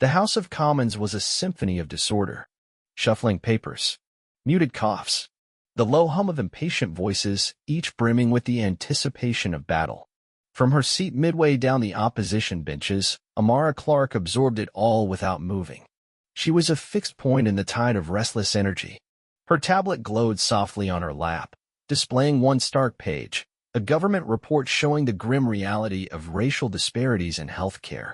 The House of Commons was a symphony of disorder. Shuffling papers, muted coughs, the low hum of impatient voices, each brimming with the anticipation of battle. From her seat midway down the opposition benches, Amara Clarke absorbed it all without moving. She was a fixed point in the tide of restless energy. Her tablet glowed softly on her lap, displaying one stark page, a government report showing the grim reality of racial disparities in healthcare.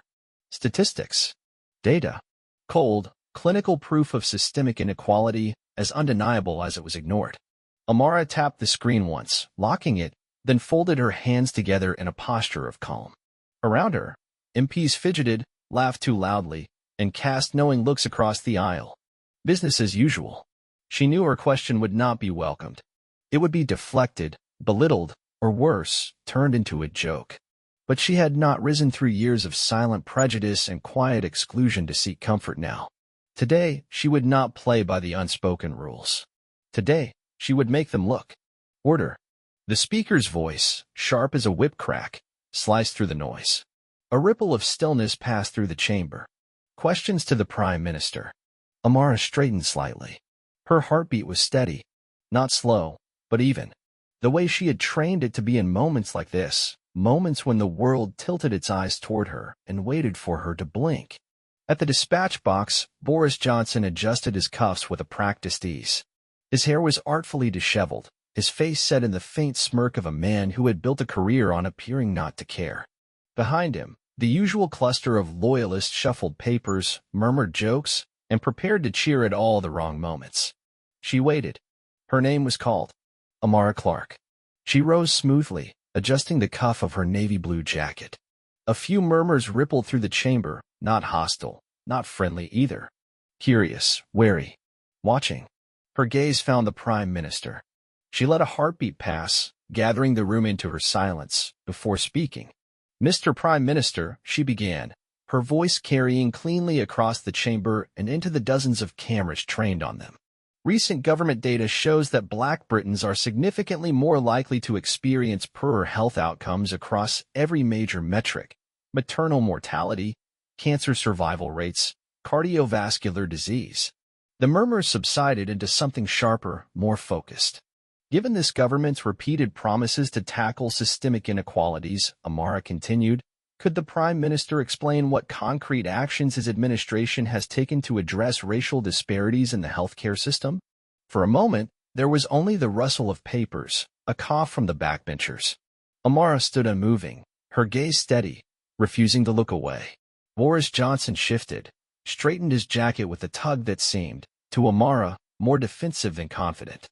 Statistics, data, cold, clinical proof of systemic inequality, as undeniable as it was ignored. Amara tapped the screen once, locking it, then folded her hands together in a posture of calm. Around her, MPs fidgeted, laughed too loudly, and cast knowing looks across the aisle. Business as usual. She knew her question would not be welcomed. It would be deflected, belittled, or worse, turned into a joke. But she had not risen through years of silent prejudice and quiet exclusion to seek comfort now. Today, she would not play by the unspoken rules. Today, she would make them look. Order. The speaker's voice, sharp as a whip crack, sliced through the noise. A ripple of stillness passed through the chamber. Questions to the Prime Minister. Amara straightened slightly. Her heartbeat was steady, not slow, but even. The way she had trained it to be in moments like this, moments when the world tilted its eyes toward her and waited for her to blink. At the dispatch box, Boris Johnson adjusted his cuffs with a practiced ease. His hair was artfully disheveled, his face set in the faint smirk of a man who had built a career on appearing not to care. Behind him, the usual cluster of loyalists shuffled papers, murmured jokes, and prepared to cheer at all the wrong moments. She waited. Her name was called. Amara Clarke. She rose smoothly, adjusting the cuff of her navy blue jacket. A few murmurs rippled through the chamber, not hostile, not friendly either. Curious, wary, watching. Her gaze found the Prime Minister. She let a heartbeat pass, gathering the room into her silence, before speaking. Mr. Prime Minister, she began, her voice carrying cleanly across the chamber and into the dozens of cameras trained on them. Recent government data shows that Black Britons are significantly more likely to experience poorer health outcomes across every major metric: maternal mortality, cancer survival rates, cardiovascular disease. The murmurs subsided into something sharper, more focused. Given this government's repeated promises to tackle systemic inequalities, Amara continued, could the Prime Minister explain what concrete actions his administration has taken to address racial disparities in the healthcare system? For a moment, there was only the rustle of papers, a cough from the backbenchers. Amara stood unmoving, her gaze steady, refusing to look away. Boris Johnson shifted, straightened his jacket with a tug that seemed, to Amara, more defensive than confident.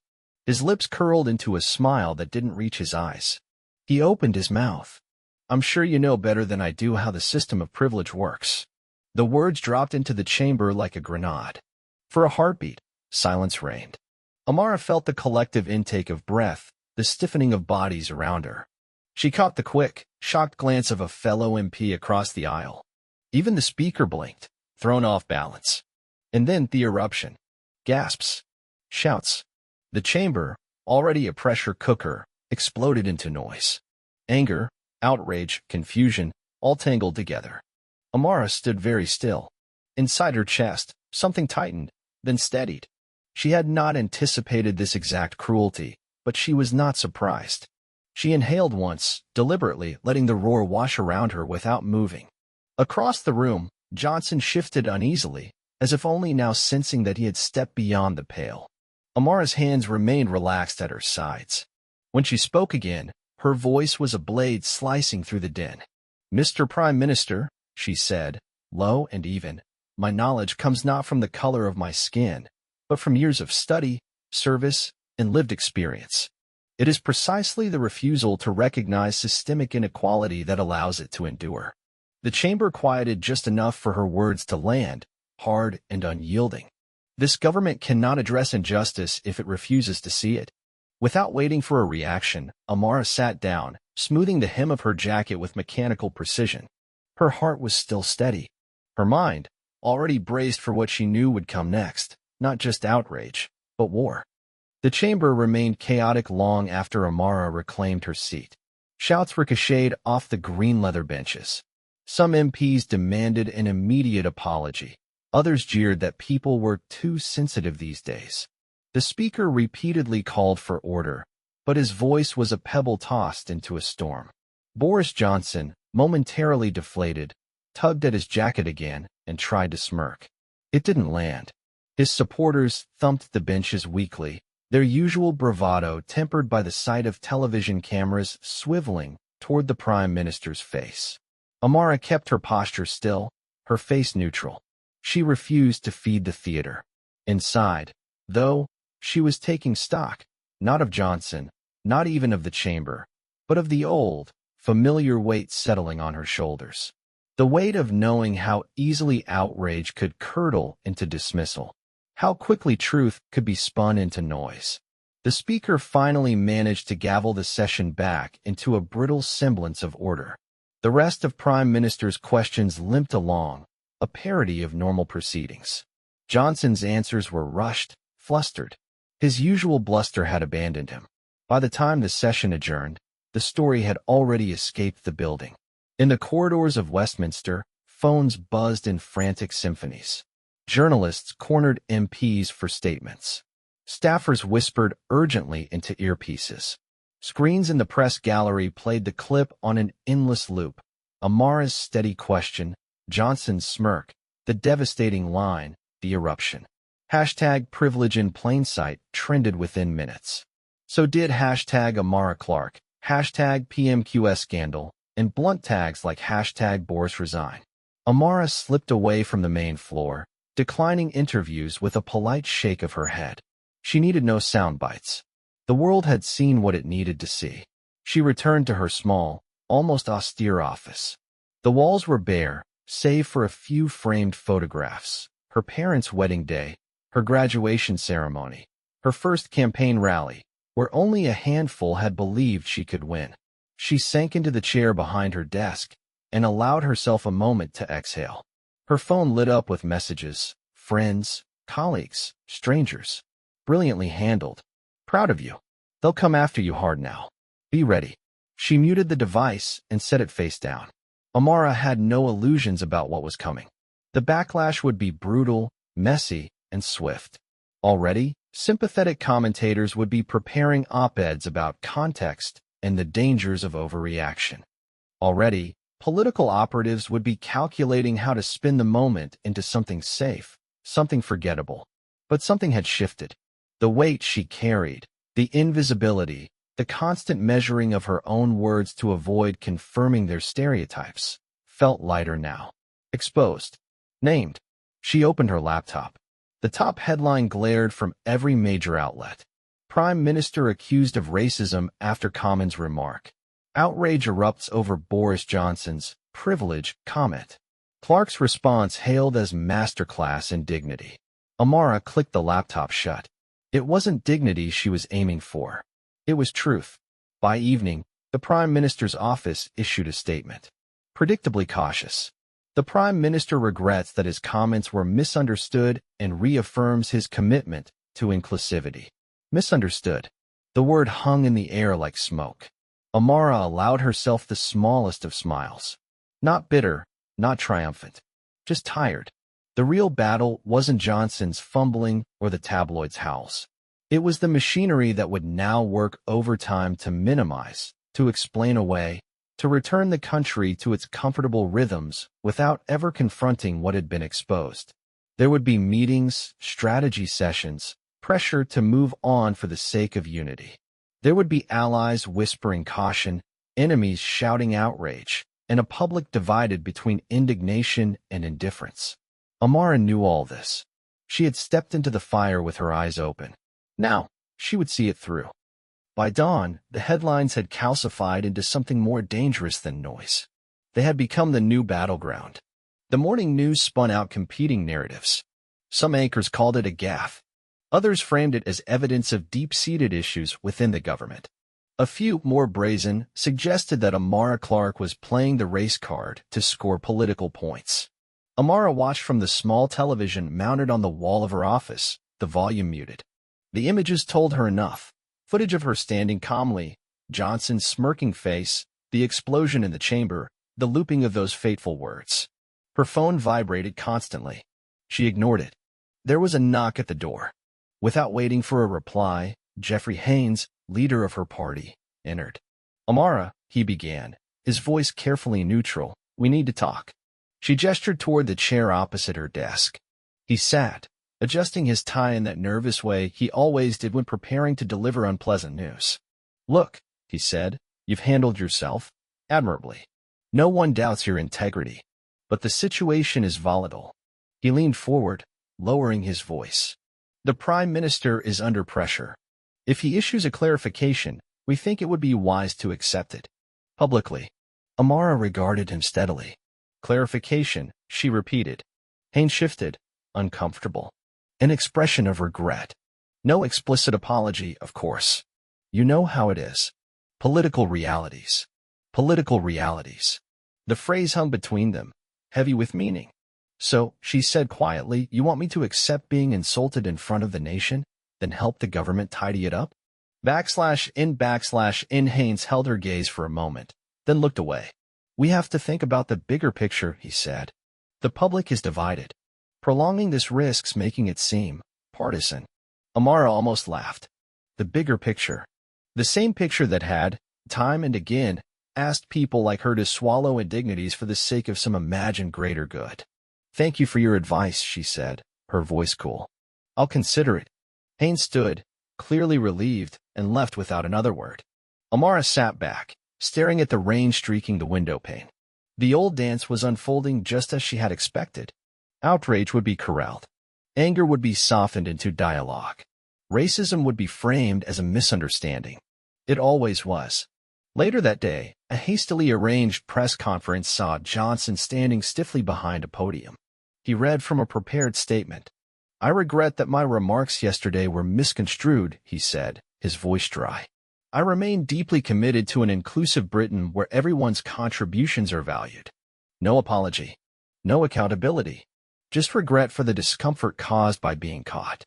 His lips curled into a smile that didn't reach his eyes. He opened his mouth. I'm sure you know better than I do how the system of privilege works. The words dropped into the chamber like a grenade. For a heartbeat, silence reigned. Amara felt the collective intake of breath, the stiffening of bodies around her. She caught the quick, shocked glance of a fellow MP across the aisle. Even the speaker blinked, thrown off balance. And then the eruption. Gasps. Shouts. The chamber, already a pressure cooker, exploded into noise. Anger, outrage, confusion, all tangled together. Amara stood very still. Inside her chest, something tightened, then steadied. She had not anticipated this exact cruelty, but she was not surprised. She inhaled once, deliberately letting the roar wash around her without moving. Across the room, Johnson shifted uneasily, as if only now sensing that he had stepped beyond the pale. Amara's hands remained relaxed at her sides. When she spoke again, her voice was a blade slicing through the din. Mr. Prime Minister, she said, low and even, my knowledge comes not from the color of my skin, but from years of study, service, and lived experience. It is precisely the refusal to recognize systemic inequality that allows it to endure. The chamber quieted just enough for her words to land, hard and unyielding. This government cannot address injustice if it refuses to see it. Without waiting for a reaction, Amara sat down, smoothing the hem of her jacket with mechanical precision. Her heart was still steady. Her mind, already braced for what she knew would come next, not just outrage, but war. The chamber remained chaotic long after Amara reclaimed her seat. Shouts ricocheted off the green leather benches. Some MPs demanded an immediate apology. Others jeered that people were too sensitive these days. The speaker repeatedly called for order, but his voice was a pebble tossed into a storm. Boris Johnson, momentarily deflated, tugged at his jacket again and tried to smirk. It didn't land. His supporters thumped the benches weakly, their usual bravado tempered by the sight of television cameras swiveling toward the Prime Minister's face. Amara kept her posture still, her face neutral. She refused to feed the theater. Inside, though, she was taking stock, not of Johnson, not even of the chamber, but of the old, familiar weight settling on her shoulders. The weight of knowing how easily outrage could curdle into dismissal, how quickly truth could be spun into noise. The speaker finally managed to gavel the session back into a brittle semblance of order. The rest of Prime Minister's questions limped along, a parody of normal proceedings. Johnson's answers were rushed, flustered. His usual bluster had abandoned him. By the time the session adjourned, the story had already escaped the building. In the corridors of Westminster, phones buzzed in frantic symphonies. Journalists cornered MPs for statements. Staffers whispered urgently into earpieces. Screens in the press gallery played the clip on an endless loop. Amara's steady question, Johnson's smirk, the devastating line, the eruption. Hashtag privilege in plain sight trended within minutes. So did hashtag Amara Clarke, hashtag PMQS scandal, and blunt tags like hashtag Boris resign. Amara slipped away from the main floor, declining interviews with a polite shake of her head. She needed no sound bites. The world had seen what it needed to see. She returned to her small, almost austere office. The walls were bare, save for a few framed photographs. Her parents' wedding day, her graduation ceremony, her first campaign rally, where only a handful had believed she could win. She sank into the chair behind her desk and allowed herself a moment to exhale. Her phone lit up with messages, friends, colleagues, strangers. Brilliantly handled. Proud of you. They'll come after you hard now. Be ready. She muted the device and set it face down. Amara had no illusions about what was coming. The backlash would be brutal, messy, and swift. Already, sympathetic commentators would be preparing op-eds about context and the dangers of overreaction. Already, political operatives would be calculating how to spin the moment into something safe, something forgettable. But something had shifted. The weight she carried, the invisibility, the constant measuring of her own words to avoid confirming their stereotypes, felt lighter now. Exposed. Named. She opened her laptop. The top headline glared from every major outlet. Prime Minister accused of racism after Commons remark. Outrage erupts over Boris Johnson's privilege comment. Clarke's response hailed as masterclass in dignity. Amara clicked the laptop shut. It wasn't dignity she was aiming for. It was truth. By evening, the Prime Minister's office issued a statement. Predictably cautious. The Prime Minister regrets that his comments were misunderstood and reaffirms his commitment to inclusivity. Misunderstood. The word hung in the air like smoke. Amara allowed herself the smallest of smiles. Not bitter, not triumphant. Just tired. The real battle wasn't Johnson's fumbling or the tabloids' howls. It was the machinery that would now work overtime to minimize, to explain away, to return the country to its comfortable rhythms without ever confronting what had been exposed. There would be meetings, strategy sessions, pressure to move on for the sake of unity. There would be allies whispering caution, enemies shouting outrage, and a public divided between indignation and indifference. Amara knew all this. She had stepped into the fire with her eyes open. Now, she would see it through. By dawn, the headlines had calcified into something more dangerous than noise. They had become the new battleground. The morning news spun out competing narratives. Some anchors called it a gaffe. Others framed it as evidence of deep-seated issues within the government. A few, more brazen, suggested that Amara Clarke was playing the race card to score political points. Amara watched from the small television mounted on the wall of her office, the volume muted. The images told her enough. Footage of her standing calmly, Johnson's smirking face, the explosion in the chamber, the looping of those fateful words. Her phone vibrated constantly. She ignored it. There was a knock at the door. Without waiting for a reply, Jeffrey Haynes, leader of her party, entered. "Amara," he began, his voice carefully neutral, "we need to talk." She gestured toward the chair opposite her desk. He sat, adjusting his tie in that nervous way he always did when preparing to deliver unpleasant news. "Look," he said, "you've handled yourself admirably. No one doubts your integrity. But the situation is volatile." He leaned forward, lowering his voice. "The Prime Minister is under pressure. If he issues a clarification, we think it would be wise to accept it. Publicly." Amara regarded him steadily. "Clarification," she repeated. Haynes shifted, uncomfortable. An expression of regret. "No explicit apology, of course. You know how it is. Political realities. Political realities." The phrase hung between them, heavy with meaning. "So," she said quietly, "you want me to accept being insulted in front of the nation, then help the government tidy it up?" /in Haynes held her gaze for a moment, then looked away. "We have to think about the bigger picture," he said. "The public is divided. Prolonging this risks making it seem partisan." Amara almost laughed. The bigger picture. The same picture that had, time and again, asked people like her to swallow indignities for the sake of some imagined greater good. "Thank you for your advice," she said, her voice cool. "I'll consider it." Haynes stood, clearly relieved, and left without another word. Amara sat back, staring at the rain streaking the window pane. The old dance was unfolding just as she had expected. Outrage would be corralled. Anger would be softened into dialogue. Racism would be framed as a misunderstanding. It always was. Later that day, a hastily arranged press conference saw Johnson standing stiffly behind a podium. He read from a prepared statement. "I regret that my remarks yesterday were misconstrued," he said, his voice dry. "I remain deeply committed to an inclusive Britain where everyone's contributions are valued. No apology. No accountability. Just regret for the discomfort caused by being caught."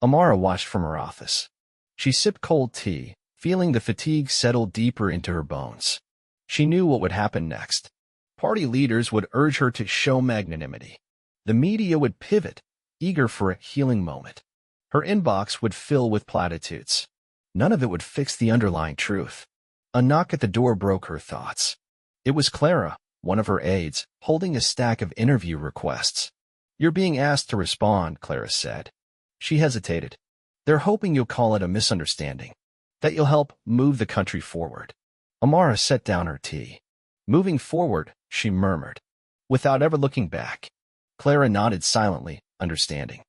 Amara watched from her office. She sipped cold tea, feeling the fatigue settle deeper into her bones. She knew what would happen next. Party leaders would urge her to show magnanimity. The media would pivot, eager for a healing moment. Her inbox would fill with platitudes. None of it would fix the underlying truth. A knock at the door broke her thoughts. It was Clara, one of her aides, holding a stack of interview requests. "You're being asked to respond," Clara said. She hesitated. "They're hoping you'll call it a misunderstanding. That you'll help move the country forward." Amara set down her tea. "Moving forward," she murmured, without ever looking back. Clara nodded silently, understanding.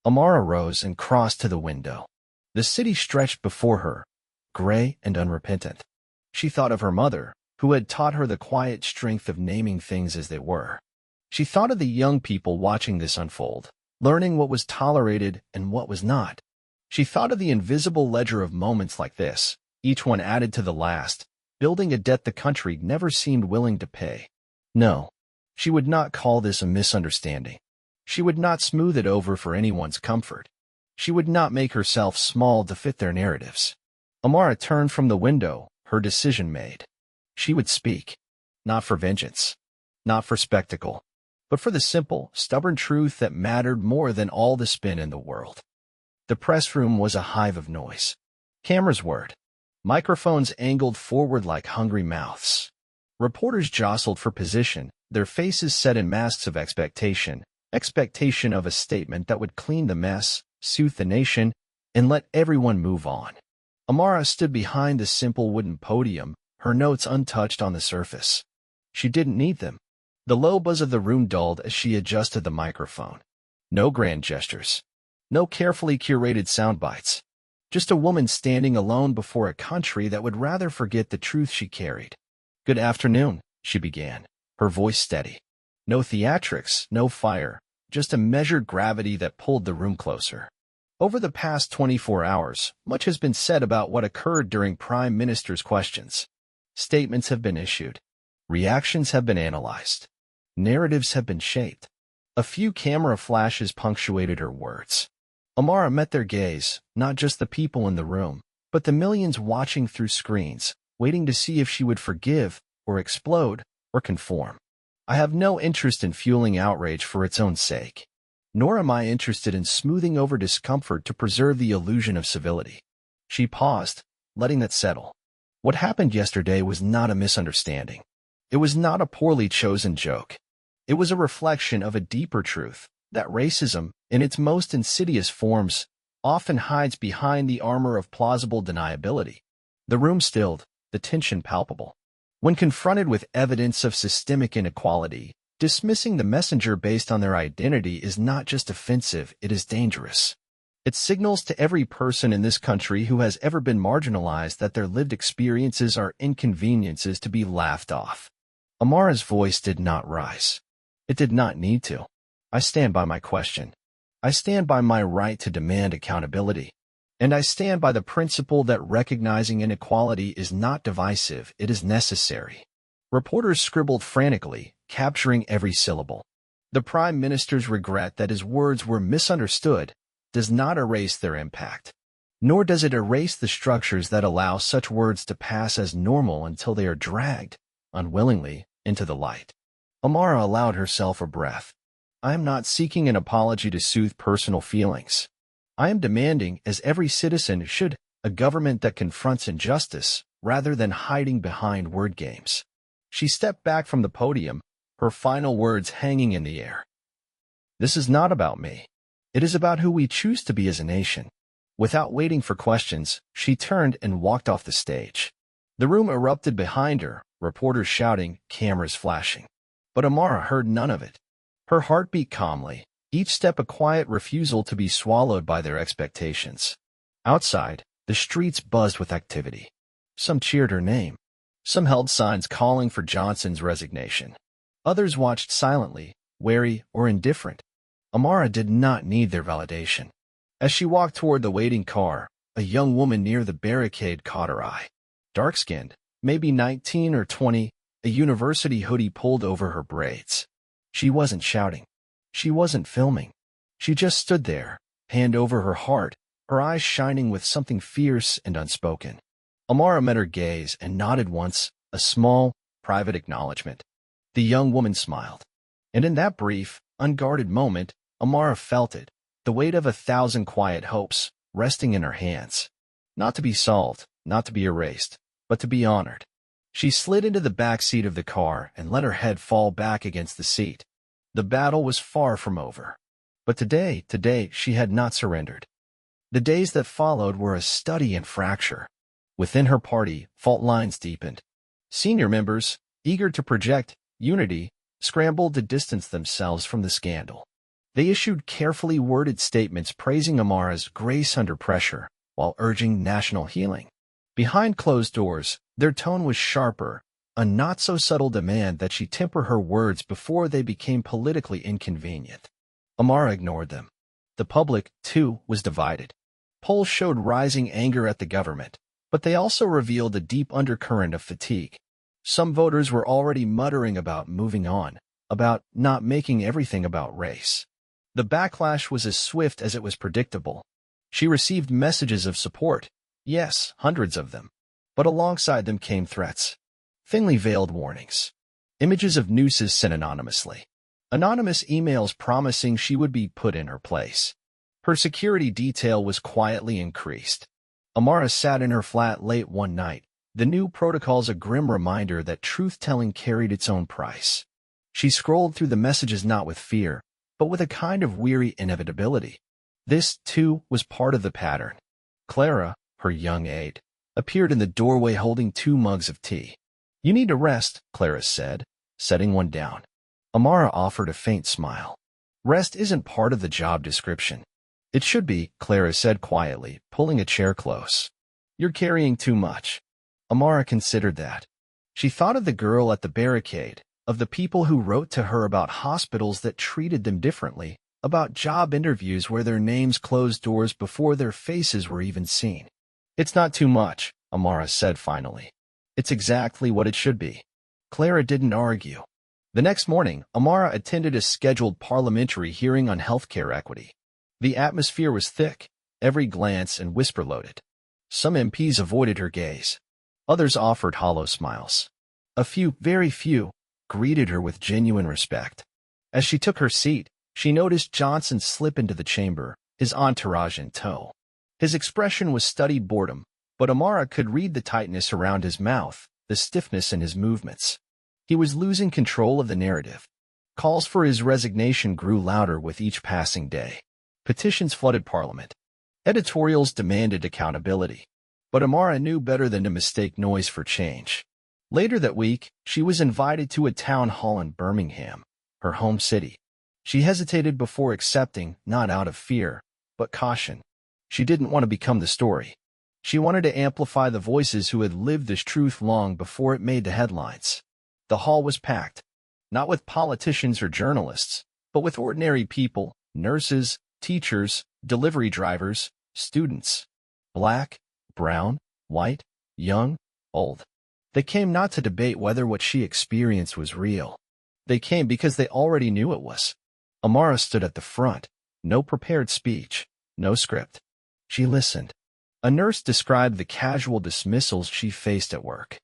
Amara rose and crossed to the window. The city stretched before her, gray and unrepentant. She thought of her mother, who had taught her the quiet strength of naming things as they were. She thought of the young people watching this unfold, learning what was tolerated and what was not. She thought of the invisible ledger of moments like this, each one added to the last, building a debt the country never seemed willing to pay. No, she would not call this a misunderstanding. She would not smooth it over for anyone's comfort. She would not make herself small to fit their narratives. Amara turned from the window, her decision made. She would speak. Not for vengeance. Not for spectacle. But for the simple, stubborn truth that mattered more than all the spin in the world. The press room was a hive of noise. Cameras whirred. Microphones angled forward like hungry mouths. Reporters jostled for position, their faces set in masks of expectation of a statement that would clean the mess, soothe the nation, and let everyone move on. Amara stood behind the simple wooden podium, her notes untouched on the surface. She didn't need them. The low buzz of the room dulled as she adjusted the microphone. No grand gestures. No carefully curated sound bites. Just a woman standing alone before a country that would rather forget the truth she carried. "Good afternoon," she began, her voice steady. No theatrics, no fire, just a measured gravity that pulled the room closer. Over the past 24 hours, much has been said about what occurred during Prime Minister's questions. Statements have been issued. Reactions have been analyzed. Narratives have been shaped. A few camera flashes punctuated her words. Amara met their gaze, not just the people in the room, but the millions watching through screens, waiting to see if she would forgive, or explode, or conform. I have no interest in fueling outrage for its own sake, nor am I interested in smoothing over discomfort to preserve the illusion of civility. She paused, letting that settle. What happened yesterday was not a misunderstanding. It was not a poorly chosen joke. It was a reflection of a deeper truth, that racism, in its most insidious forms, often hides behind the armor of plausible deniability. The room stilled, the tension palpable. When confronted with evidence of systemic inequality, dismissing the messenger based on their identity is not just offensive, it is dangerous. It signals to every person in this country who has ever been marginalized that their lived experiences are inconveniences to be laughed off. Amara's voice did not rise. It did not need to. I stand by my question. I stand by my right to demand accountability. And I stand by the principle that recognizing inequality is not divisive, it is necessary. Reporters scribbled frantically, capturing every syllable. The Prime Minister's regret that his words were misunderstood does not erase their impact, nor does it erase the structures that allow such words to pass as normal until they are dragged, unwillingly, into the light. Amara allowed herself a breath. I am not seeking an apology to soothe personal feelings. I am demanding, as every citizen should, a government that confronts injustice, rather than hiding behind word games. She stepped back from the podium, her final words hanging in the air. This is not about me. It is about who we choose to be as a nation. Without waiting for questions, she turned and walked off the stage. The room erupted behind her, reporters shouting, cameras flashing. But Amara heard none of it. Her heart beat calmly, each step a quiet refusal to be swallowed by their expectations. Outside, the streets buzzed with activity. Some cheered her name. Some held signs calling for Johnson's resignation. Others watched silently, wary or indifferent. Amara did not need their validation. As she walked toward the waiting car, a young woman near the barricade caught her eye. Dark-skinned, maybe 19 or 20, a university hoodie pulled over her braids. She wasn't shouting. She wasn't filming. She just stood there, hand over her heart, her eyes shining with something fierce and unspoken. Amara met her gaze and nodded once, a small, private acknowledgement. The young woman smiled. And in that brief, unguarded moment, Amara felt it, the weight of 1,000 quiet hopes, resting in her hands. Not to be solved, not to be erased, but to be honored. She slid into the back seat of the car and let her head fall back against the seat. The battle was far from over. But today, she had not surrendered. The days that followed were a study in fracture. Within her party, fault lines deepened. Senior members, eager to project unity, scrambled to distance themselves from the scandal. They issued carefully worded statements praising Amara's grace under pressure, while urging national healing. Behind closed doors, their tone was sharper, a not-so-subtle demand that she temper her words before they became politically inconvenient. Amara ignored them. The public, too, was divided. Polls showed rising anger at the government, but they also revealed a deep undercurrent of fatigue. Some voters were already muttering about moving on, about not making everything about race. The backlash was as swift as it was predictable. She received messages of support, yes, hundreds of them. But alongside them came threats. Thinly veiled warnings. Images of nooses sent anonymously. Anonymous emails promising she would be put in her place. Her security detail was quietly increased. Amara sat in her flat late one night, the new protocols a grim reminder that truth-telling carried its own price. She scrolled through the messages not with fear, but with a kind of weary inevitability. This, too, was part of the pattern. Clara, her young aide, appeared in the doorway holding 2 mugs of tea. You need to rest, Clara said, setting one down. Amara offered a faint smile. Rest isn't part of the job description. It should be, Clara said quietly, pulling a chair close. You're carrying too much. Amara considered that. She thought of the girl at the barricade, of the people who wrote to her about hospitals that treated them differently, about job interviews where their names closed doors before their faces were even seen. It's not too much, Amara said finally. It's exactly what it should be. Clara didn't argue. The next morning, Amara attended a scheduled parliamentary hearing on healthcare equity. The atmosphere was thick, every glance and whisper loaded. Some MPs avoided her gaze. Others offered hollow smiles. A few, very few, greeted her with genuine respect. As she took her seat, she noticed Johnson slip into the chamber, his entourage in tow. His expression was studied boredom, but Amara could read the tightness around his mouth, the stiffness in his movements. He was losing control of the narrative. Calls for his resignation grew louder with each passing day. Petitions flooded Parliament. Editorials demanded accountability. But Amara knew better than to mistake noise for change. Later that week, she was invited to a town hall in Birmingham, her home city. She hesitated before accepting, not out of fear, but caution. She didn't want to become the story. She wanted to amplify the voices who had lived this truth long before it made the headlines. The hall was packed, not with politicians or journalists, but with ordinary people, nurses, teachers, delivery drivers, students. Black, brown, white, young, old. They came not to debate whether what she experienced was real. They came because they already knew it was. Amara stood at the front, no prepared speech, no script. She listened. A nurse described the casual dismissals she faced at work.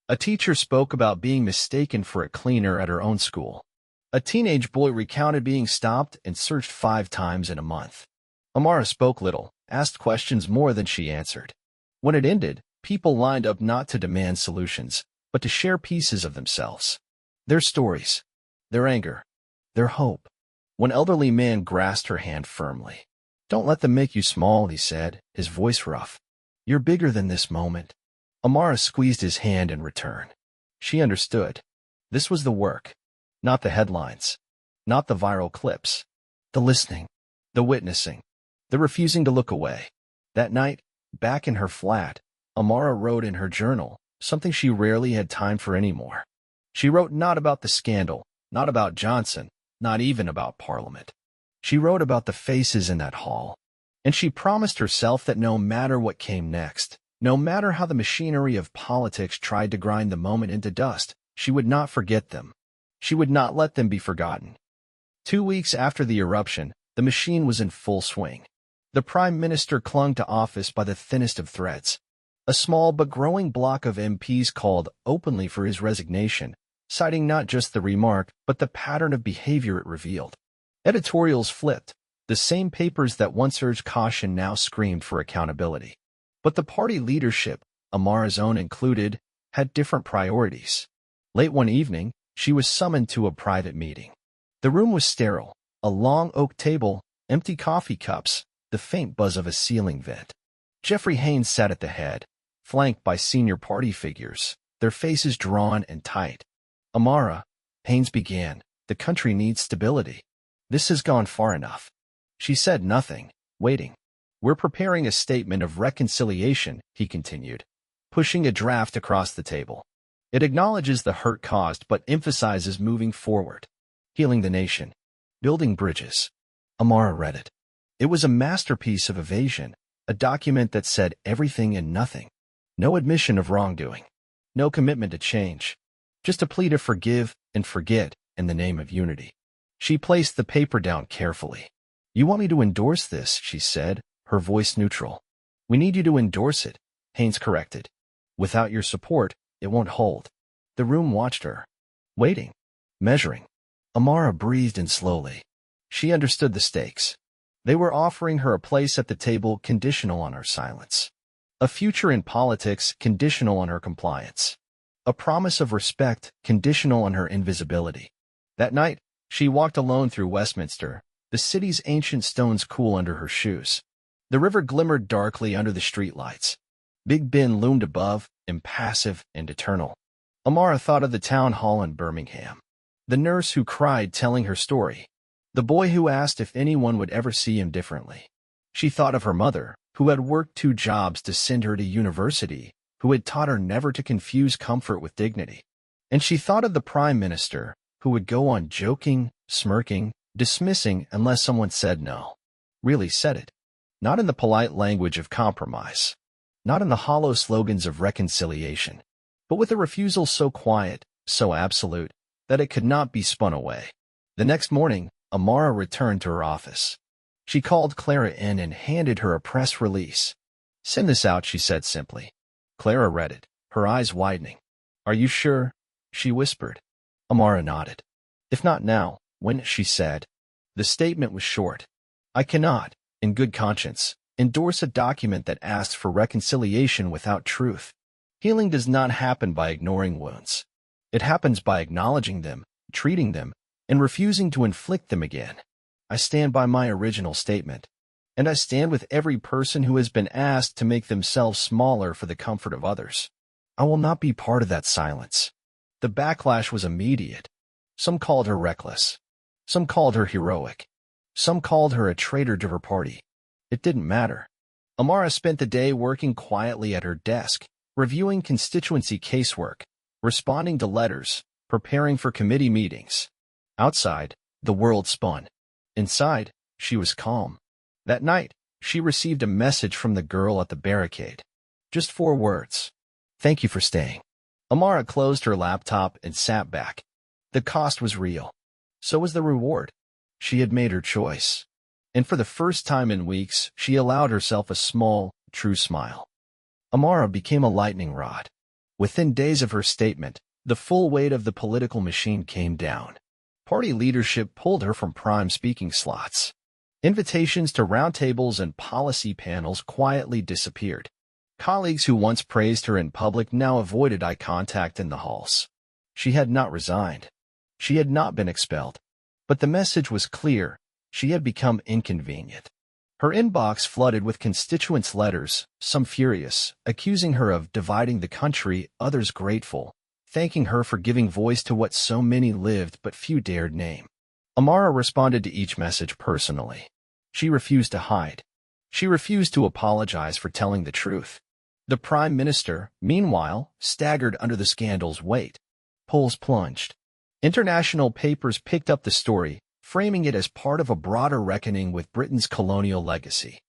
A teacher spoke about being mistaken for a cleaner at her own school. A teenage boy recounted being stopped and searched 5 times in a month. Amara spoke little, asked questions more than she answered. When it ended, people lined up not to demand solutions, but to share pieces of themselves. Their stories, their anger, their hope. One elderly man grasped her hand firmly. "Don't let them make you small," he said, his voice rough. "You're bigger than this moment." Amara squeezed his hand in return. She understood. This was the work, not the headlines, not the viral clips. The listening, the witnessing, the refusing to look away. That night, back in her flat, Amara wrote in her journal, something she rarely had time for anymore. She wrote not about the scandal, not about Johnson, not even about Parliament. She wrote about the faces in that hall. And she promised herself that no matter what came next, no matter how the machinery of politics tried to grind the moment into dust, she would not forget them. She would not let them be forgotten. 2 weeks after the eruption, the machine was in full swing. The Prime Minister clung to office by the thinnest of threads. A small but growing bloc of MPs called openly for his resignation, citing not just the remark, but the pattern of behavior it revealed. Editorials flipped. The same papers that once urged caution now screamed for accountability. But the party leadership, Amara's own included, had different priorities. Late one evening, she was summoned to a private meeting. The room was sterile, a long oak table, empty coffee cups, the faint buzz of a ceiling vent. Geoffrey Haynes sat at the head, flanked by senior party figures, their faces drawn and tight. "Amara," Haynes began, "the country needs stability. This has gone far enough." She said nothing, waiting. "We're preparing a statement of reconciliation," he continued, pushing a draft across the table. "It acknowledges the hurt caused but emphasizes moving forward, healing the nation, building bridges." Amara read it. It was a masterpiece of evasion, a document that said everything and nothing. No admission of wrongdoing, no commitment to change, just a plea to forgive and forget in the name of unity. She placed the paper down carefully. "You want me to endorse this," she said, her voice neutral. "We need you to endorse it," Haynes corrected. "Without your support, it won't hold." The room watched her, waiting, measuring. Amara breathed in slowly. She understood the stakes. They were offering her a place at the table conditional on her silence. A future in politics conditional on her compliance. A promise of respect conditional on her invisibility. That night, she walked alone through Westminster, the city's ancient stones cool under her shoes. The river glimmered darkly under the streetlights. Big Ben loomed above, impassive and eternal. Amara thought of the town hall in Birmingham. The nurse who cried telling her story. The boy who asked if anyone would ever see him differently. She thought of her mother, who had worked 2 jobs to send her to university, who had taught her never to confuse comfort with dignity. And she thought of the Prime Minister, who would go on joking, smirking, dismissing unless someone said no. Really said it. Not in the polite language of compromise. Not in the hollow slogans of reconciliation. But with a refusal so quiet, so absolute, that it could not be spun away. The next morning, Amara returned to her office. She called Clara in and handed her a press release. "Send this out," she said simply. Clara read it, her eyes widening. "Are you sure?" she whispered. Amara nodded. If not now, when? She said. The statement was short. I cannot, in good conscience, endorse a document that asks for reconciliation without truth. Healing does not happen by ignoring wounds. It happens by acknowledging them, treating them, and refusing to inflict them again. I stand by my original statement, and I stand with every person who has been asked to make themselves smaller for the comfort of others. I will not be part of that silence. The backlash was immediate. Some called her reckless. Some called her heroic. Some called her a traitor to her party. It didn't matter. Amara spent the day working quietly at her desk, reviewing constituency casework, responding to letters, preparing for committee meetings. Outside, the world spun. Inside, she was calm. That night, she received a message from the girl at the barricade. Just 4 words. Thank you for staying. Amara closed her laptop and sat back. The cost was real. So was the reward. She had made her choice. And for the first time in weeks, she allowed herself a small, true smile. Amara became a lightning rod. Within days of her statement, the full weight of the political machine came down. Party leadership pulled her from prime speaking slots. Invitations to roundtables and policy panels quietly disappeared. Colleagues who once praised her in public now avoided eye contact in the halls. She had not resigned. She had not been expelled. But the message was clear. She had become inconvenient. Her inbox flooded with constituents' letters, some furious, accusing her of dividing the country, others grateful, thanking her for giving voice to what so many lived but few dared name. Amara responded to each message personally. She refused to hide. She refused to apologize for telling the truth. The Prime Minister, meanwhile, staggered under the scandal's weight. Polls plunged. International papers picked up the story, framing it as part of a broader reckoning with Britain's colonial legacy.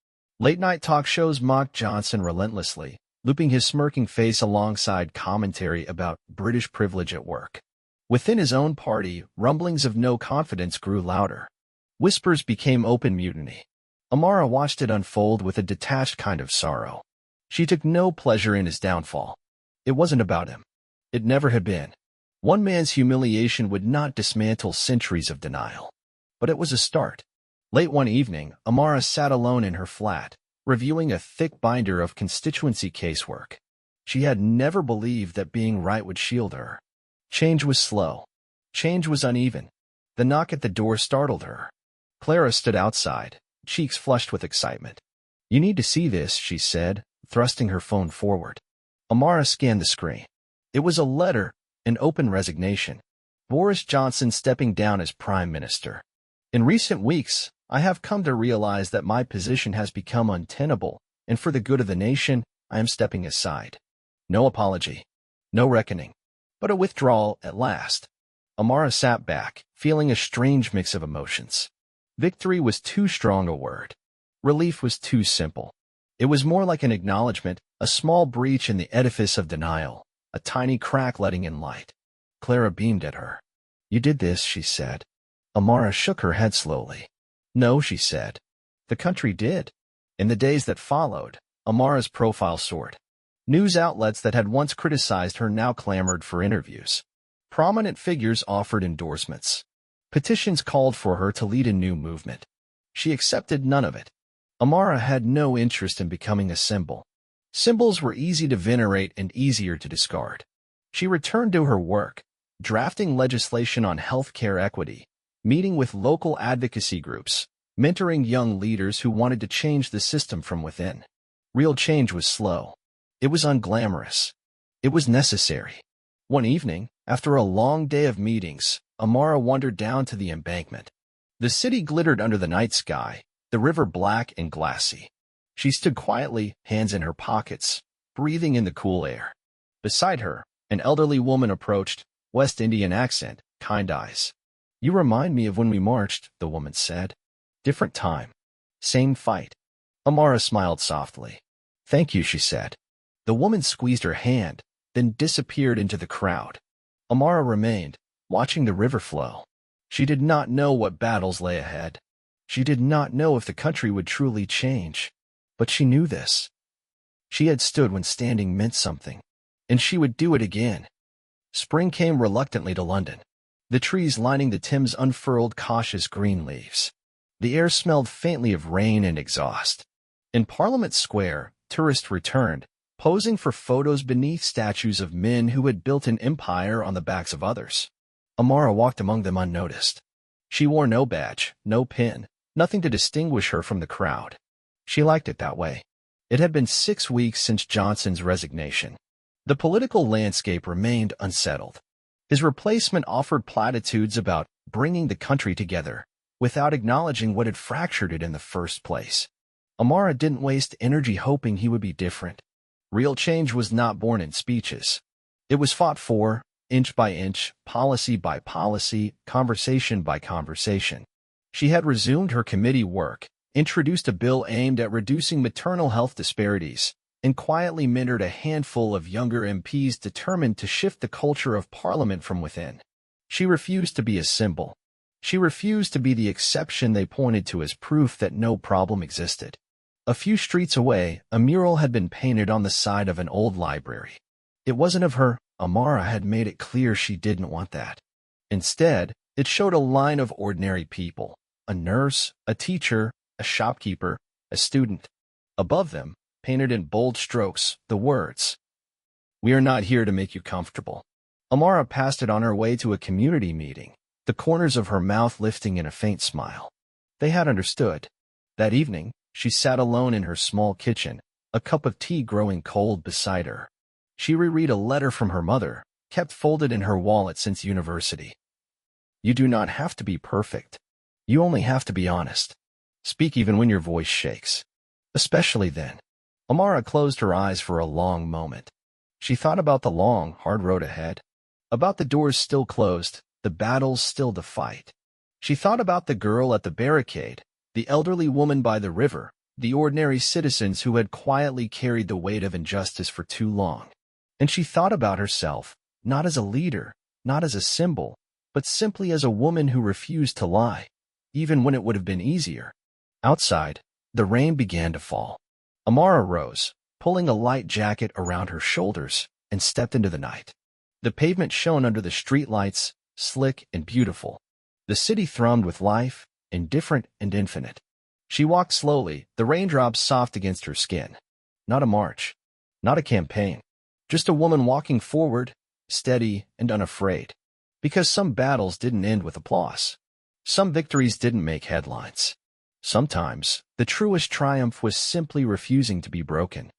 Late-night talk shows mocked Johnson relentlessly, looping his smirking face alongside commentary about British privilege at work. Within his own party, rumblings of no confidence grew louder. Whispers became open mutiny. Amara watched it unfold with a detached kind of sorrow. She took no pleasure in his downfall. It wasn't about him. It never had been. One man's humiliation would not dismantle centuries of denial. But it was a start. Late one evening, Amara sat alone in her flat, reviewing a thick binder of constituency casework. She had never believed that being right would shield her. Change was slow. Change was uneven. The knock at the door startled her. Clara stood outside, cheeks flushed with excitement. You need to see this, she said, thrusting her phone forward. Amara scanned the screen. It was a letter, an open resignation. Boris Johnson stepping down as Prime Minister. In recent weeks, I have come to realize that my position has become untenable, and for the good of the nation, I am stepping aside. No apology. No reckoning. But a withdrawal at last. Amara sat back, feeling a strange mix of emotions. Victory was too strong a word. Relief was too simple. It was more like an acknowledgement, a small breach in the edifice of denial, a tiny crack letting in light. Clara beamed at her. You did this, she said. Amara shook her head slowly. No, she said. The country did. In the days that followed, Amara's profile soared. News outlets that had once criticized her now clamored for interviews. Prominent figures offered endorsements. Petitions called for her to lead a new movement. She accepted none of it. Amara had no interest in becoming a symbol. Symbols were easy to venerate and easier to discard. She returned to her work, drafting legislation on healthcare equity, meeting with local advocacy groups, mentoring young leaders who wanted to change the system from within. Real change was slow. It was unglamorous. It was necessary. One evening, after a long day of meetings, Amara wandered down to the embankment. The city glittered under the night sky, the river black and glassy. She stood quietly, hands in her pockets, breathing in the cool air. Beside her, an elderly woman approached, West Indian accent, kind eyes. You remind me of when we marched, the woman said. Different time. Same fight. Amara smiled softly. Thank you, she said. The woman squeezed her hand, then disappeared into the crowd. Amara remained, watching the river flow. She did not know what battles lay ahead. She did not know if the country would truly change. But she knew this. She had stood when standing meant something, and she would do it again. Spring came reluctantly to London. The trees lining the Thames unfurled cautious green leaves. The air smelled faintly of rain and exhaust. In Parliament Square, tourists returned, posing for photos beneath statues of men who had built an empire on the backs of others. Amara walked among them unnoticed. She wore no badge, no pin, nothing to distinguish her from the crowd. She liked it that way. It had been 6 weeks since Johnson's resignation. The political landscape remained unsettled. His replacement offered platitudes about bringing the country together, without acknowledging what had fractured it in the first place. Amara didn't waste energy hoping he would be different. Real change was not born in speeches. It was fought for, inch by inch, policy by policy, conversation by conversation. She had resumed her committee work, introduced a bill aimed at reducing maternal health disparities, and quietly mentored a handful of younger MPs determined to shift the culture of Parliament from within. She refused to be a symbol. She refused to be the exception they pointed to as proof that no problem existed. A few streets away, a mural had been painted on the side of an old library. It wasn't of her. Amara had made it clear she didn't want that. Instead, it showed a line of ordinary people, a nurse, a teacher, a shopkeeper, a student. Above them, painted in bold strokes, the words, "We are not here to make you comfortable." Amara passed it on her way to a community meeting, the corners of her mouth lifting in a faint smile. They had understood. That evening, she sat alone in her small kitchen, a cup of tea growing cold beside her. She reread a letter from her mother, kept folded in her wallet since university. "You do not have to be perfect. You only have to be honest. Speak even when your voice shakes. Especially then." Amara closed her eyes for a long moment. She thought about the long, hard road ahead, about the doors still closed, the battles still to fight. She thought about the girl at the barricade, the elderly woman by the river, the ordinary citizens who had quietly carried the weight of injustice for too long. And she thought about herself, not as a leader, not as a symbol, but simply as a woman who refused to lie, even when it would have been easier. Outside, the rain began to fall. Amara rose, pulling a light jacket around her shoulders, and stepped into the night. The pavement shone under the streetlights, slick and beautiful. The city thrummed with life, indifferent and infinite. She walked slowly, the raindrops soft against her skin. Not a march, not a campaign, just a woman walking forward, steady and unafraid. Because some battles didn't end with applause. Some victories didn't make headlines. Sometimes, the truest triumph was simply refusing to be broken.